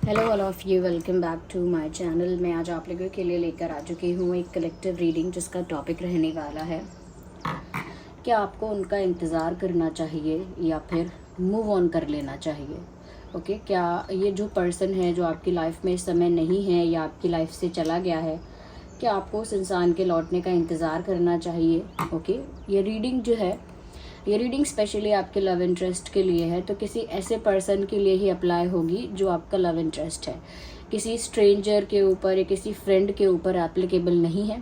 Hello all of you, welcome back to my channel. मैं आज आप लोगों के लिए लेकर आ चुकी हूँ एक कलेक्टिव रीडिंग जिसका टॉपिक रहने वाला है क्या आपको उनका इंतज़ार करना चाहिए या फिर मूव ऑन कर लेना चाहिए। ओके, क्या ये जो पर्सन है जो आपकी लाइफ में इस समय नहीं है या आपकी लाइफ से चला गया है, क्या आपको उस इंसान के लौटने का इंतज़ार करना चाहिए। ओके, ये रीडिंग स्पेशली आपके लव इंटरेस्ट के लिए है, तो किसी ऐसे पर्सन के लिए ही अप्लाई होगी जो आपका लव इंटरेस्ट है। किसी स्ट्रेंजर के ऊपर या किसी फ्रेंड के ऊपर एप्लीकेबल नहीं है।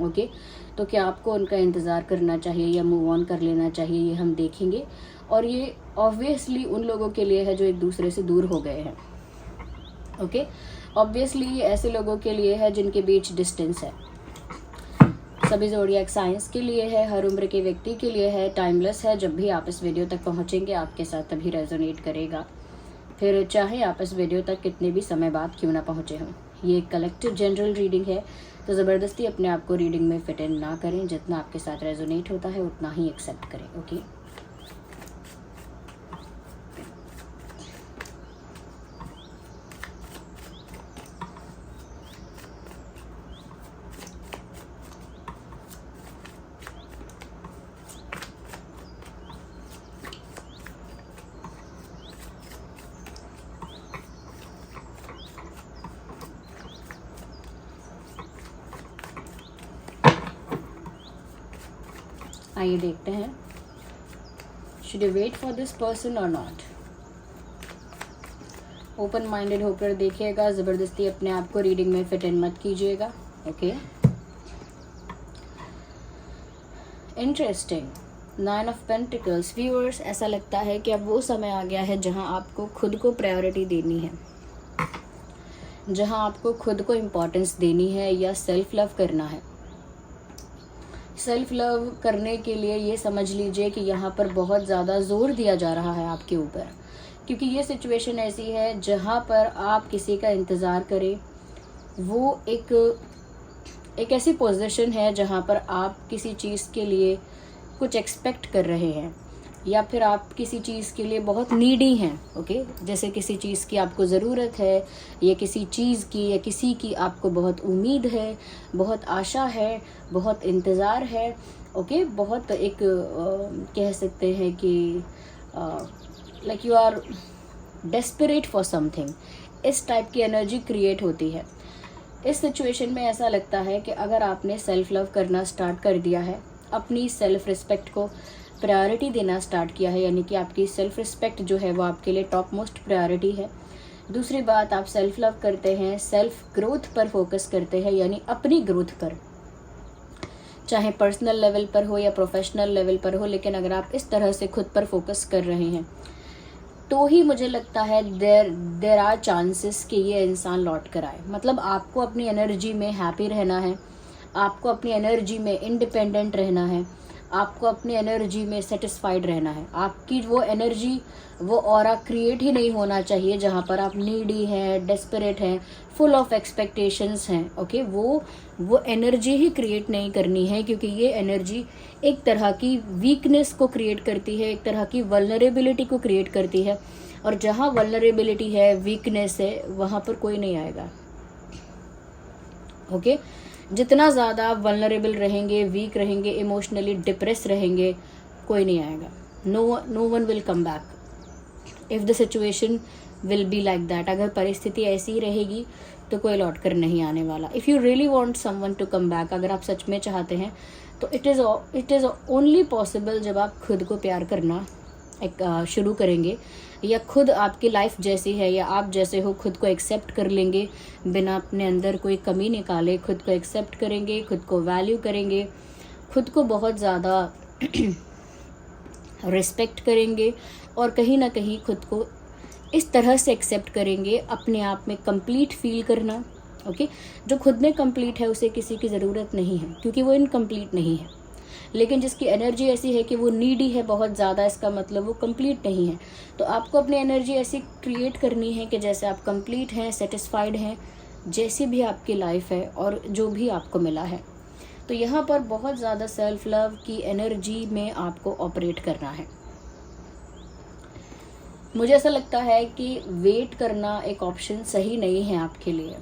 ओके, तो क्या आपको उनका इंतज़ार करना चाहिए या मूव ऑन कर लेना चाहिए, ये हम देखेंगे। और ये ऑब्वियसली उन लोगों के लिए है जो एक दूसरे से दूर हो गए हैं। ओके, ऑब्वियसली ये ऐसे लोगों के लिए है जिनके बीच डिस्टेंस है। सभी ज़ोडिएक साइंस के लिए है, हर उम्र के व्यक्ति के लिए है, टाइमलेस है। जब भी आप इस वीडियो तक पहुंचेंगे आपके साथ तभी रेजोनेट करेगा, फिर चाहे आप इस वीडियो तक कितने भी समय बाद क्यों ना पहुंचे हों। ये एक कलेक्टिव जनरल रीडिंग है, तो ज़बरदस्ती अपने आप को रीडिंग में फिट इन ना करें। जितना आपके साथ रेजोनेट होता है उतना ही एक्सेप्ट करें। ओके, आइए देखते हैं, should you wait for this person और नॉट। ओपन माइंडेड होकर देखिएगा, ज़बरदस्ती अपने आप को रीडिंग में फिट इन मत कीजिएगा। Okay, interesting, 9 of pentacles. Viewers, ऐसा लगता है कि अब वो समय आ गया है जहां आपको खुद को प्रायोरिटी देनी है, जहां आपको खुद को इम्पोर्टेंस देनी है या सेल्फ लव करना है। सेल्फ लव करने के लिए ये समझ लीजिए कि यहाँ पर बहुत ज़्यादा जोर दिया जा रहा है आपके ऊपर, क्योंकि ये सिचुएशन ऐसी है जहाँ पर आप किसी का इंतज़ार करें, वो एक ऐसी पोजीशन है जहाँ पर आप किसी चीज़ के लिए कुछ एक्सपेक्ट कर रहे हैं या फिर आप किसी चीज़ के लिए बहुत नीडी हैं। ओके, जैसे किसी चीज़ की आपको ज़रूरत है या किसी चीज़ की या किसी की आपको बहुत उम्मीद है, बहुत आशा है, बहुत इंतज़ार है। ओके, बहुत एक कह सकते हैं कि like you are desperate for something, इस टाइप की एनर्जी क्रिएट होती है। इस सिचुएशन में ऐसा लगता है कि अगर आपने सेल्फ लव करना स्टार्ट कर दिया है, अपनी सेल्फ रिस्पेक्ट को प्रायोरिटी देना स्टार्ट किया है, यानी कि आपकी सेल्फ रिस्पेक्ट जो है वो आपके लिए टॉप मोस्ट प्रायोरिटी है। दूसरी बात, आप सेल्फ लव करते हैं, सेल्फ ग्रोथ पर फोकस करते हैं, यानी अपनी ग्रोथ पर, चाहे पर्सनल लेवल पर हो या प्रोफेशनल लेवल पर हो। लेकिन अगर आप इस तरह से खुद पर फोकस कर रहे हैं तो ही मुझे लगता है देर आर चांसेस कि ये इंसान लौट कर आए। मतलब आपको अपनी एनर्जी में हैप्पी रहना है, आपको अपनी एनर्जी में इंडिपेंडेंट रहना है, आपको अपनी एनर्जी में सेटिस्फाइड रहना है। आपकी वो एनर्जी, वो ऑरा क्रिएट ही नहीं होना चाहिए जहाँ पर आप नीडी हैं, डेस्परेट हैं, फुल ऑफ एक्सपेक्टेशंस हैं। ओके, वो एनर्जी ही क्रिएट नहीं करनी है, क्योंकि ये एनर्जी एक तरह की वीकनेस को क्रिएट करती है, एक तरह की वल्नरेबिलिटी को क्रिएट करती है। और जहाँ वल्नरेबिलिटी है, वीकनेस है, वहाँ पर कोई नहीं आएगा। ओके, जितना ज़्यादा आप वल्नरेबल रहेंगे, वीक रहेंगे, इमोशनली डिप्रेस रहेंगे, कोई नहीं आएगा। No one will come back if the situation will be like that. अगर परिस्थिति ऐसी ही रहेगी तो कोई लौट कर नहीं आने वाला। If you really want someone to come back, अगर आप सच में चाहते हैं, तो इट इज़ ओनली पॉसिबल जब आप खुद को प्यार करना शुरू करेंगे, या खुद आपकी लाइफ जैसी है या आप जैसे हो खुद को एक्सेप्ट कर लेंगे बिना अपने अंदर कोई कमी निकाले। खुद को एक्सेप्ट करेंगे, खुद को वैल्यू करेंगे, खुद को बहुत ज़्यादा रिस्पेक्ट करेंगे, और कहीं ना कहीं खुद को इस तरह से एक्सेप्ट करेंगे, अपने आप में कंप्लीट फील करना। ओके, जो खुद में कंप्लीट है उसे किसी की ज़रूरत नहीं है, क्योंकि वो इनकम्प्लीट नहीं है। लेकिन जिसकी एनर्जी ऐसी है कि वो नीडी है बहुत ज़्यादा, इसका मतलब वो कंप्लीट नहीं है। तो आपको अपनी एनर्जी ऐसी क्रिएट करनी है कि जैसे आप कंप्लीट हैं, सेटिस्फाइड हैं, जैसी भी आपकी लाइफ है और जो भी आपको मिला है। तो यहाँ पर बहुत ज़्यादा सेल्फ लव की एनर्जी में आपको ऑपरेट करना है। मुझे ऐसा लगता है कि वेट करना एक ऑप्शन सही नहीं है आपके लिए,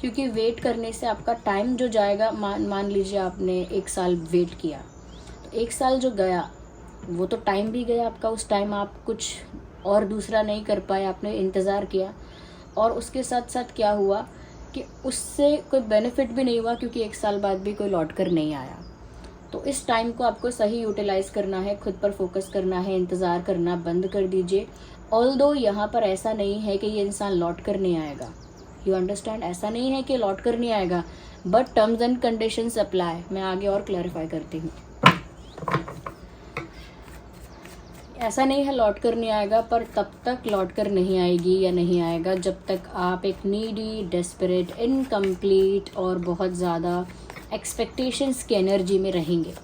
क्योंकि वेट करने से आपका टाइम जो जाएगा, मान लीजिए आपने 1 साल वेट किया, तो 1 साल जो गया वो तो टाइम भी गया आपका। उस टाइम आप कुछ और दूसरा नहीं कर पाए, आपने इंतज़ार किया, और उसके साथ साथ क्या हुआ कि उससे कोई बेनिफिट भी नहीं हुआ, क्योंकि 1 साल बाद भी कोई लौट कर नहीं आया। तो इस टाइम को आपको सही यूटिलाइज़ करना है, खुद पर फोकस करना है, इंतज़ार करना बंद कर दीजिए। ऑल्दो यहाँ पर ऐसा नहीं है कि ये इंसान लौट कर नहीं आएगा, यू अंडरस्टैंड, ऐसा नहीं है कि लौट कर नहीं आएगा, but terms and conditions apply. मैं आगे और क्लैरिफाई करती हूँ। ऐसा नहीं है लौट कर नहीं आएगा, पर तब तक लौट कर नहीं आएगी या नहीं आएगा जब तक आप एक नीडी, डेस्परेट, इनकम्प्लीट और बहुत ज़्यादा एक्सपेक्टेशंस की एनर्जी में रहेंगे।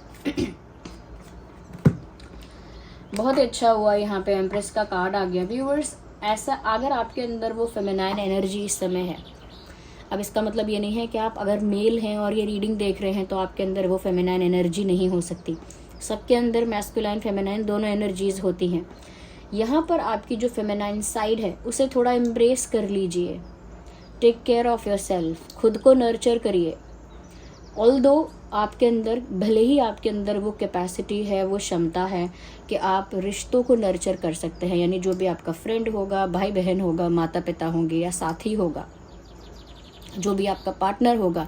बहुत अच्छा हुआ, यहाँ पे एम्प्रेस का कार्ड आ गया। व्यूअर्स, ऐसा अगर आपके अंदर वो फेमिनाइन एनर्जी इस समय है, अब इसका मतलब ये नहीं है कि आप अगर मेल हैं और ये रीडिंग देख रहे हैं तो आपके अंदर वो फेमिनाइन एनर्जी नहीं हो सकती। सबके अंदर मैस्कुलाइन फेमिनाइन दोनों एनर्जीज होती हैं। यहाँ पर आपकी जो फेमिनाइन साइड है उसे थोड़ा एम्ब्रेस कर लीजिए। Take care of yourself, खुद को नर्चर करिए। ऑल्दो आपके अंदर, भले ही आपके अंदर वो कैपेसिटी है, वो क्षमता है कि आप रिश्तों को नर्चर कर सकते हैं, यानी जो भी आपका फ्रेंड होगा, भाई बहन होगा, माता पिता होंगे या साथी होगा, जो भी आपका पार्टनर होगा,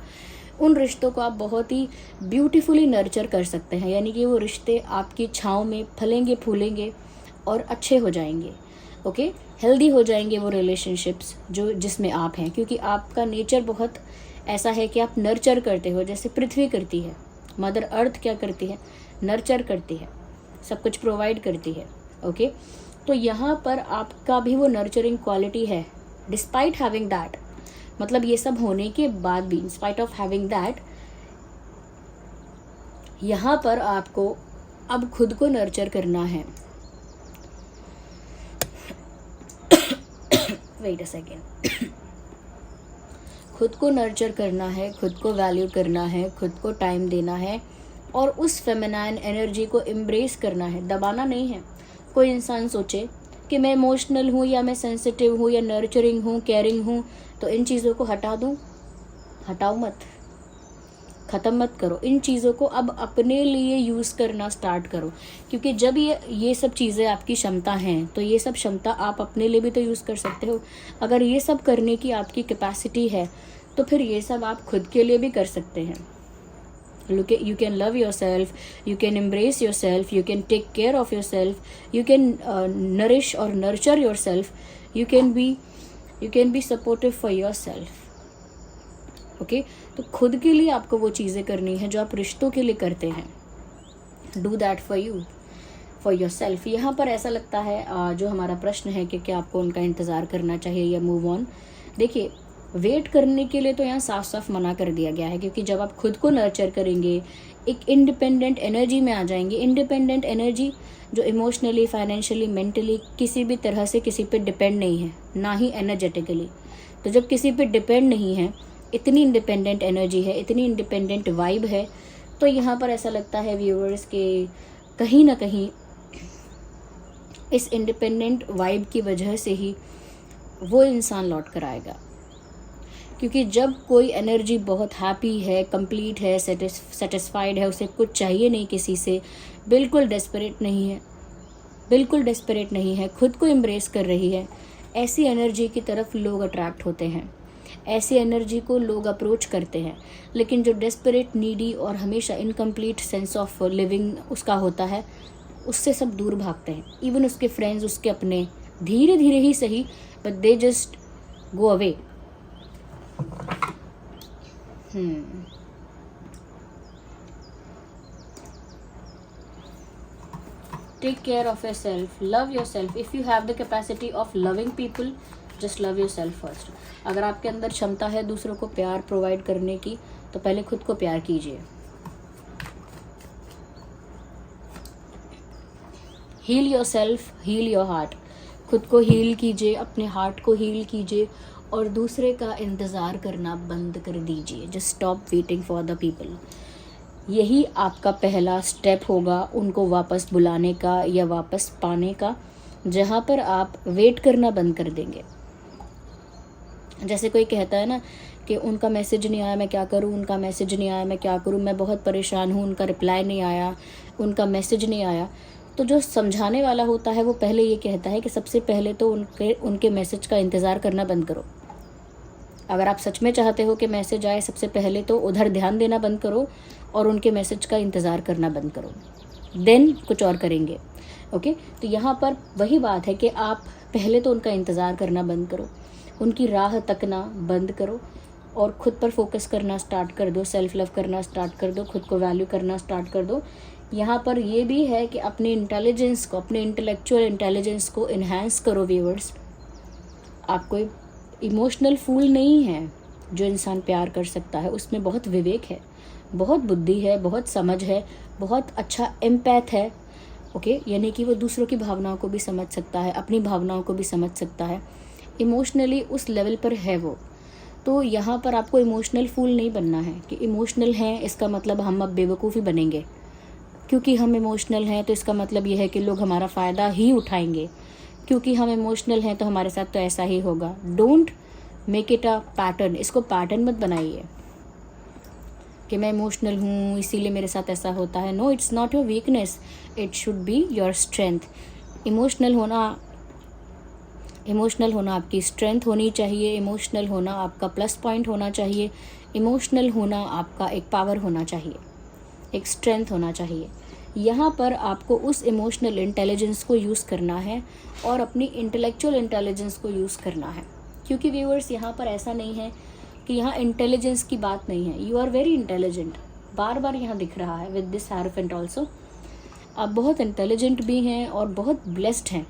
उन रिश्तों को आप बहुत ही ब्यूटीफुली नर्चर कर सकते हैं। यानी कि वो रिश्ते आपकी छाँव में फलेंगे, फूलेंगे और अच्छे हो जाएंगे। ओके, हेल्दी हो जाएंगे वो रिलेशनशिप्स जो जिसमें आप हैं, क्योंकि आपका नेचर बहुत ऐसा है कि आप नर्चर करते हो, जैसे पृथ्वी करती है। मदर अर्थ क्या करती है? नर्चर करती है, सब कुछ प्रोवाइड करती है। ओके, तो यहाँ पर आपका भी वो नर्चरिंग क्वालिटी है। डिस्पाइट हैविंग दैट, मतलब ये सब होने के बाद भी, in spite of having that, यहाँ पर आपको अब खुद को नर्चर करना है। Wait a second. खुद को नर्चर करना है, खुद को वैल्यू करना है, खुद को टाइम देना है और उस फेमिनाइन एनर्जी को एम्ब्रेस करना है, दबाना नहीं है। कोई इंसान सोचे कि मैं इमोशनल हूँ या मैं सेंसिटिव हूँ या नर्चरिंग हूँ, केयरिंग हूँ, तो इन चीज़ों को हटा दूँ? हटाओ मत, ख़त्म मत करो। इन चीज़ों को अब अपने लिए यूज़ करना स्टार्ट करो, क्योंकि जब ये सब चीज़ें आपकी क्षमता हैं तो ये सब क्षमता आप अपने लिए भी तो यूज़ कर सकते हो। अगर ये सब करने की आपकी कैपेसिटी है तो फिर ये सब आप खुद के लिए भी कर सकते हैं। You can love yourself, you can embrace yourself, you can take care of yourself, you can nourish or nurture yourself, you can be supportive for yourself. Okay, तो खुद के लिए आपको वो चीज़ें करनी है जो आप रिश्तों के लिए करते हैं। Do that for you, for your self. यहाँ पर ऐसा लगता है जो हमारा प्रश्न है कि क्या आपको उनका इंतज़ार करना चाहिए या मूव ऑन। देखिए, वेट करने के लिए तो यहाँ साफ साफ मना कर दिया गया है, क्योंकि जब आप खुद को नर्चर करेंगे, एक इंडिपेंडेंट एनर्जी में आ जाएंगे। इंडिपेंडेंट एनर्जी जो इमोशनली, फाइनेंशियली, मेंटली किसी भी तरह से किसी पे डिपेंड नहीं है, ना ही एनर्जेटिकली। तो जब किसी पे डिपेंड नहीं है, इतनी इंडिपेंडेंट एनर्जी है, इतनी इंडिपेंडेंट वाइब है, तो यहाँ पर ऐसा लगता है व्यूअर्स के कहीं ना कहीं इस इंडिपेंडेंट वाइब की वजह से ही वो इंसान लौट कर आएगा। क्योंकि जब कोई एनर्जी बहुत हैप्पी है, कंप्लीट है, सेटिस्फाइड है, उसे कुछ चाहिए नहीं किसी से, बिल्कुल डेस्परेट नहीं है, बिल्कुल डेस्परेट नहीं है, खुद को एम्ब्रेस कर रही है, ऐसी एनर्जी की तरफ लोग अट्रैक्ट होते हैं, ऐसी एनर्जी को लोग अप्रोच करते हैं। लेकिन जो डेस्परेट, नीडी और हमेशा इनकम्प्लीट सेंस ऑफ लिविंग उसका होता है, उससे सब दूर भागते हैं। इवन उसके फ्रेंड्स, उसके अपने, धीरे धीरे ही सही, but they just go away. Take care of yourself, love yourself. If you have the capacity of loving people, just love yourself first. अगर आपके अंदर क्षमता है दूसरों को प्यार प्रोवाइड करने की, तो पहले खुद को प्यार कीजिए। Heal yourself, heal your heart. खुद को हील कीजिए, अपने हार्ट को हील कीजिए और दूसरे का इंतज़ार करना बंद कर दीजिए। Just stop waiting for the people. यही आपका पहला स्टेप होगा उनको वापस बुलाने का या वापस पाने का, जहाँ पर आप वेट करना बंद कर देंगे। जैसे कोई कहता है ना कि उनका मैसेज नहीं आया मैं क्या करूँ, उनका मैसेज नहीं आया मैं क्या करूँ, मैं बहुत परेशान हूँ, उनका रिप्लाई नहीं आया, उनका मैसेज नहीं आया। तो जो समझाने वाला होता है वो पहले ये कहता है कि सबसे पहले तो उनके मैसेज का इंतज़ार करना बंद करो। अगर आप सच में चाहते हो कि मैसेज आए, सबसे पहले तो उधर ध्यान देना बंद करो और उनके मैसेज का इंतज़ार करना बंद करो, देन कुछ और करेंगे। ओके, तो यहाँ पर वही बात है कि आप पहले तो उनका इंतज़ार करना बंद करो, उनकी राह तकना बंद करो और ख़ुद पर फोकस करना स्टार्ट कर दो, सेल्फ लव करना स्टार्ट कर दो, खुद को वैल्यू करना स्टार्ट कर दो। यहाँ पर ये भी है कि अपने इंटेलिजेंस को, अपने इंटेलेक्चुअल इंटेलिजेंस को इन्हांस करो व्यूअर्स। आप कोई इमोशनल फूल नहीं है जो इंसान प्यार कर सकता है, उसमें बहुत विवेक है, बहुत बुद्धि है, बहुत समझ है, बहुत अच्छा एम्पैथ है। ओके, यानी कि वो दूसरों की भावनाओं को भी समझ सकता है, अपनी भावनाओं को भी समझ सकता है, इमोशनली उस लेवल पर है वो। तो यहाँ पर आपको इमोशनल फूल नहीं बनना है कि इमोशनल हैं इसका मतलब हम अब बेवकूफ़ी बनेंगे, क्योंकि हम इमोशनल हैं तो इसका मतलब ये है कि लोग हमारा फ़ायदा ही उठाएंगे, क्योंकि हम इमोशनल हैं तो हमारे साथ तो ऐसा ही होगा। Don't make it a pattern, इसको पैटर्न मत बनाइए कि मैं इमोशनल हूँ इसीलिए मेरे साथ ऐसा होता है। No, it's not your weakness, it should be your strength. Emotional होना आपकी स्ट्रेंथ होनी चाहिए, इमोशनल होना आपका प्लस पॉइंट होना चाहिए, इमोशनल होना आपका एक पावर होना चाहिए, एक स्ट्रेंथ होना चाहिए। यहाँ पर आपको उस इमोशनल इंटेलिजेंस को यूज़ करना है और अपनी इंटेलेक्चुअल इंटेलिजेंस को यूज़ करना है। क्योंकि व्यूअर्स यहाँ पर ऐसा नहीं है कि यहाँ इंटेलिजेंस की बात नहीं है, यू आर वेरी इंटेलिजेंट, बार बार यहाँ दिख रहा है विद दिस हैरोफेंट ऑल्सो। आप बहुत इंटेलिजेंट भी हैं और बहुत ब्लेस्ड हैं।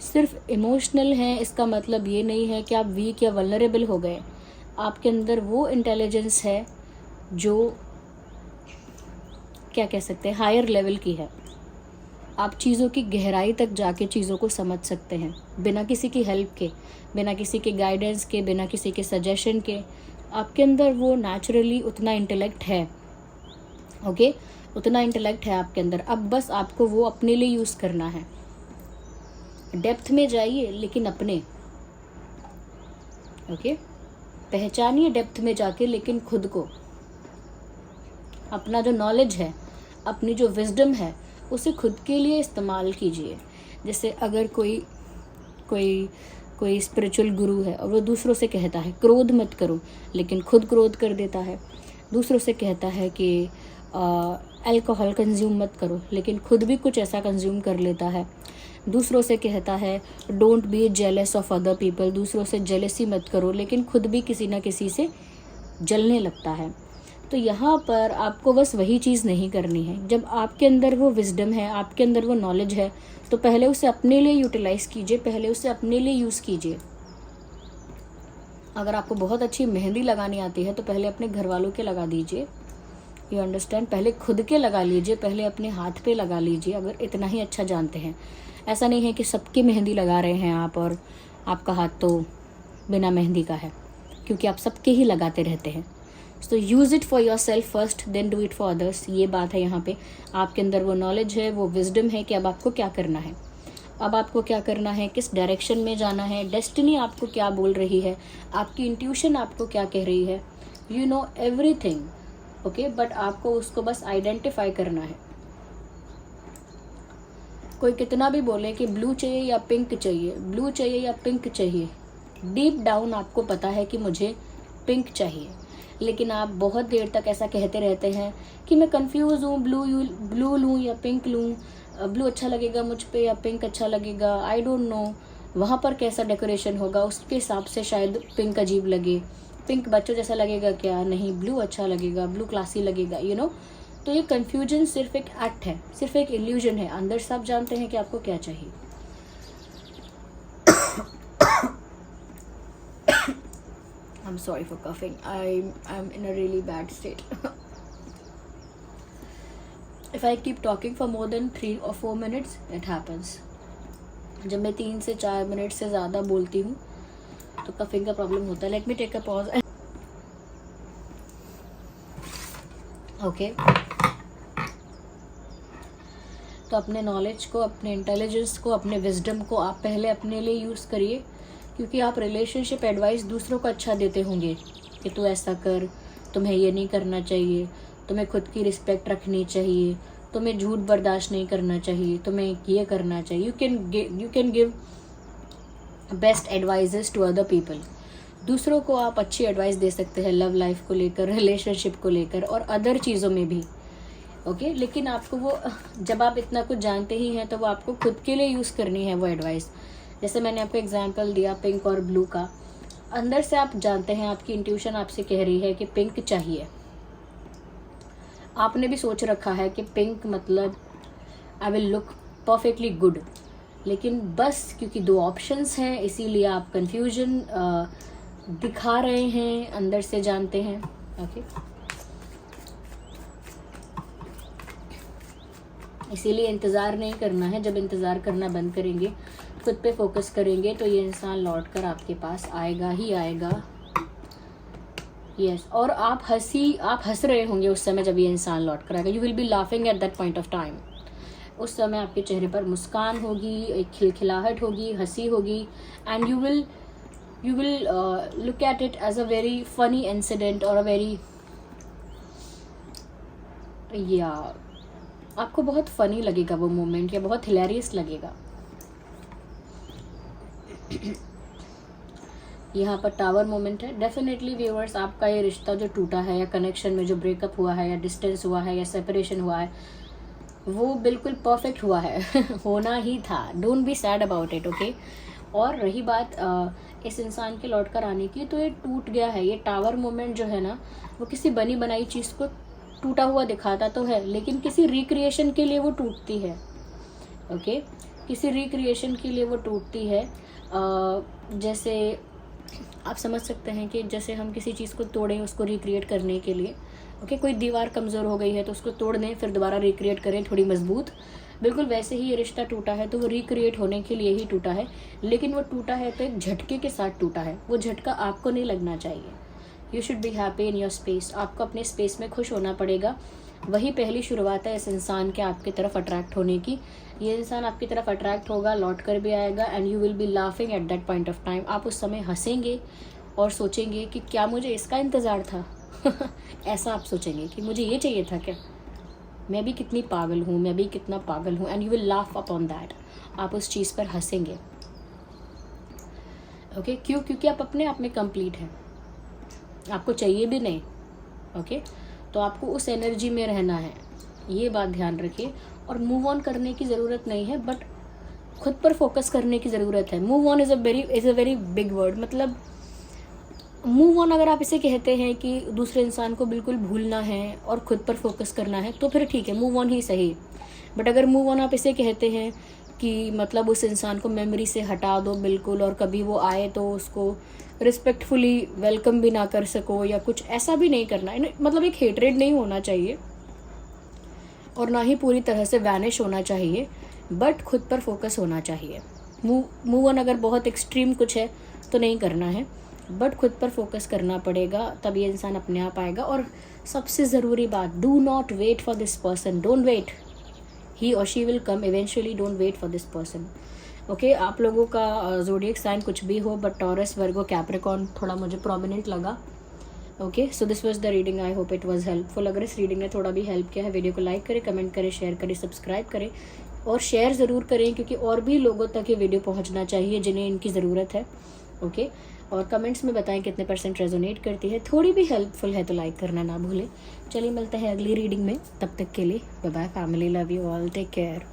सिर्फ इमोशनल हैं इसका मतलब ये नहीं है कि आप वीक या वल्नरेबल हो गए। आपके अंदर वो इंटेलिजेंस है जो क्या कह सकते हैं, हायर लेवल की है। आप चीज़ों की गहराई तक जाके चीज़ों को समझ सकते हैं बिना किसी की हेल्प के, बिना किसी के गाइडेंस के, बिना किसी के सजेशन के। आपके अंदर वो नेचुरली उतना इंटेलेक्ट है। ओके, उतना इंटेलेक्ट है आपके अंदर। अब बस आपको वो अपने लिए यूज़ करना है। डेप्थ में जाइए लेकिन अपने, ओके, पहचानिए डेप्थ में जाके लेकिन खुद को। अपना जो नॉलेज है, अपनी जो विजडम है, उसे खुद के लिए इस्तेमाल कीजिए। जैसे अगर कोई स्पिरिचुअल गुरु है और वो दूसरों से कहता है क्रोध मत करो, लेकिन खुद क्रोध कर देता है। दूसरों से कहता है कि अल्कोहल कंज्यूम मत करो, लेकिन खुद भी कुछ ऐसा कंज्यूम कर लेता है। दूसरों से कहता है don't be jealous of other people, दूसरों से जेलसी मत करो, लेकिन खुद भी किसी ना किसी से जलने लगता है। तो यहाँ पर आपको बस वही चीज़ नहीं करनी है। जब आपके अंदर वो विजडम है, आपके अंदर वो नॉलेज है, तो पहले उसे अपने लिए यूटिलाइज़ कीजिए, पहले उसे अपने लिए यूज़ कीजिए। अगर आपको बहुत अच्छी मेहंदी लगानी आती है तो पहले अपने घर वालों के लगा दीजिए, यू अंडरस्टैंड। पहले खुद के लगा लीजिए, पहले अपने हाथ पे लगा लीजिए, अगर इतना ही अच्छा जानते हैं। ऐसा नहीं है कि सबकी मेहंदी लगा रहे हैं आप और आपका हाथ तो बिना मेहंदी का है, क्योंकि आप सबके ही लगाते रहते हैं। So use it for yourself first, then do it for others. ये बात है यहाँ पे। आपके अंदर वो नॉलेज है, वो विजडम है कि अब आपको क्या करना है, अब आपको क्या करना है, किस डायरेक्शन में जाना है, डेस्टिनी आपको क्या बोल रही है, आपकी इंट्यूशन आपको क्या कह रही है। You know everything, okay, but आपको उसको बस आइडेंटिफाई करना है। कोई कितना भी बोले कि ब्लू चाहिए या पिंक चाहिए, ब्लू चाहिए या पिंक चाहिए, डीप डाउन आपको पता है कि मुझे पिंक चाहिए, लेकिन आप बहुत देर तक ऐसा कहते रहते हैं कि मैं कंफ्यूज हूँ, ब्लू लूँ या पिंक लूँ, ब्लू अच्छा लगेगा मुझ पे या पिंक अच्छा लगेगा, आई डोंट नो वहाँ पर कैसा डेकोरेशन होगा, उसके हिसाब से शायद पिंक अजीब लगे, पिंक बच्चों जैसा लगेगा क्या, नहीं ब्लू अच्छा लगेगा, ब्लू क्लासी लगेगा, यू नो। तो ये कन्फ्यूजन सिर्फ एक एक्ट है, सिर्फ एक इल्यूजन है। अंदर सब जानते हैं कि आपको क्या चाहिए। I'm sorry for coughing. I'm in a really bad state. If I keep talking for more than 3 or 4 minutes, it happens. जब मैं 3 से 4 मिनट से ज़्यादा बोलती हूँ तो कफिंग का प्रॉब्लम होता है। Let me take a pause. Okay. तो अपने नॉलेज को, अपने इंटेलिजेंस को, अपने विजडम को आप पहले अपने लिए यूज़ करिए, क्योंकि आप रिलेशनशिप एडवाइस दूसरों को अच्छा देते होंगे कि तू ऐसा कर, तुम्हें ये नहीं करना चाहिए, तुम्हें खुद की रिस्पेक्ट रखनी चाहिए, तुम्हें झूठ बर्दाश्त नहीं करना चाहिए, तुम्हें ये करना चाहिए. You can give best advices to other people. दूसरों को आप अच्छी एडवाइस दे सकते हैं लव लाइफ को लेकर, रिलेशनशिप को लेकर और अदर चीज़ों में भी. ओके लेकिन आपको वो, जब आप इतना कुछ जानते ही हैं तो वो आपको खुद के लिए यूज़ करनी है वो एडवाइस. जैसे मैंने आपको एग्जांपल दिया पिंक और ब्लू का. अंदर से आप जानते हैं, आपकी इंट्यूशन आपसे कह रही है कि पिंक चाहिए. आपने भी सोच रखा है कि पिंक मतलब I will look perfectly good, लेकिन बस क्योंकि 2 ऑप्शंस हैं इसीलिए आप कन्फ्यूजन दिखा रहे हैं, अंदर से जानते हैं. ओके इसीलिए इंतज़ार नहीं करना है. जब इंतज़ार करना बंद करेंगे, खुद पे फोकस करेंगे, तो ये इंसान लौट कर आपके पास आएगा ही आएगा. यस और आप हंस रहे होंगे उस समय जब ये इंसान लौट कर आएगा. You will be laughing at that point of time. उस समय आपके चेहरे पर मुस्कान होगी, एक खिलखिलाहट होगी, हंसी होगी, and you will look at it as a very funny incident or a very आपको बहुत फ़नी लगेगा वो मोमेंट, या बहुत हिलेरियस लगेगा. यहाँ पर टावर मोमेंट है. डेफिनेटली व्यूअर्स, आपका ये रिश्ता जो टूटा है, या कनेक्शन में जो ब्रेकअप हुआ है, या डिस्टेंस हुआ है, या सेपरेशन हुआ है, वो बिल्कुल परफेक्ट हुआ है. होना ही था. Don't be sad about it. Okay और रही बात इस इंसान के लौट कर आने की, तो ये टूट गया है. ये टावर मोमेंट जो है ना, वो किसी बनी बनाई चीज़ को टूटा हुआ दिखाता तो है, लेकिन किसी रिक्रिएशन के लिए वो टूटती है. ओके किसी रिक्रिएशन के लिए वो टूटती है. जैसे आप समझ सकते हैं कि जैसे हम किसी चीज़ को तोड़ें उसको रिक्रिएट करने के लिए. ओके कोई दीवार कमज़ोर हो गई है तो उसको तोड़ दें, फिर दोबारा रिक्रिएट करें थोड़ी मजबूत. बिल्कुल वैसे ही ये रिश्ता टूटा है, तो वो रिक्रिएट होने के लिए ही टूटा है, लेकिन वो टूटा है तो एक झटके के साथ टूटा है. वो झटका आपको नहीं लगना चाहिए. You should be happy in your space. आपको अपने स्पेस में खुश होना पड़ेगा. वही पहली शुरुआत है इस इंसान के आपकी तरफ अट्रैक्ट होने की. ये इंसान आपकी तरफ अट्रैक्ट होगा, लौट कर भी आएगा, and you will be laughing at that point of time. आप उस समय हंसेंगे और सोचेंगे कि क्या मुझे इसका इंतज़ार था. ऐसा आप सोचेंगे कि मुझे ये चाहिए था क्या, मैं भी कितनी पागल हूँ, मैं भी कितना पागल हूँ, and you will laugh upon that. आप उस चीज़ पर हंसेंगे. ओके क्यों? क्योंकि आप अपने आप में कंप्लीट हैं, आपको चाहिए भी नहीं. ओके तो आपको उस एनर्जी में रहना है, ये बात ध्यान रखिए. और मूव ऑन करने की ज़रूरत नहीं है, बट खुद पर फोकस करने की ज़रूरत है. Move on is a very big word. मतलब मूव ऑन अगर आप इसे कहते हैं कि दूसरे इंसान को बिल्कुल भूलना है और खुद पर फोकस करना है, तो फिर ठीक है, मूव ऑन ही सही. बट अगर मूव ऑन आप इसे कहते हैं कि मतलब उस इंसान को मेमोरी से हटा दो बिल्कुल, और कभी वो आए तो उसको रिस्पेक्टफुली वेलकम भी ना कर सको, या कुछ ऐसा भी नहीं करना है. मतलब एक हेटरेड नहीं होना चाहिए, और ना ही पूरी तरह से वैनिश होना चाहिए, बट खुद पर फोकस होना चाहिए. मूव ऑन अगर बहुत एक्सट्रीम कुछ है तो नहीं करना है, बट खुद पर फोकस करना पड़ेगा, तब ये इंसान अपने आप आएगा. और सबसे ज़रूरी बात, do not wait for this person. Don't wait, he और she will come eventually. Don't wait for this person. Okay आप लोगों का ज़ोडिएक साइन कुछ भी हो, बट टॉरस, वर्गो, कैप्रिकॉर्न थोड़ा मुझे प्रोमिनेंट लगा. Okay so this was the reading. I hope it was helpful. अगर इस रीडिंग ने थोड़ा भी हेल्प किया है, वीडियो को लाइक करें, कमेंट करें, शेयर करें, सब्सक्राइब करें, और शेयर ज़रूर करें, क्योंकि और भी लोगों तक ये वीडियो पहुंचना चाहिए जिन्हें इनकी ज़रूरत है. ओके और कमेंट्स में बताएं कितने % रेजोनेट करती है. थोड़ी भी हेल्पफुल है तो लाइक करना ना भूलें. चलिए मिलते हैं अगली रीडिंग में. तब तक के लिए bye bye family. Love you all. Take care.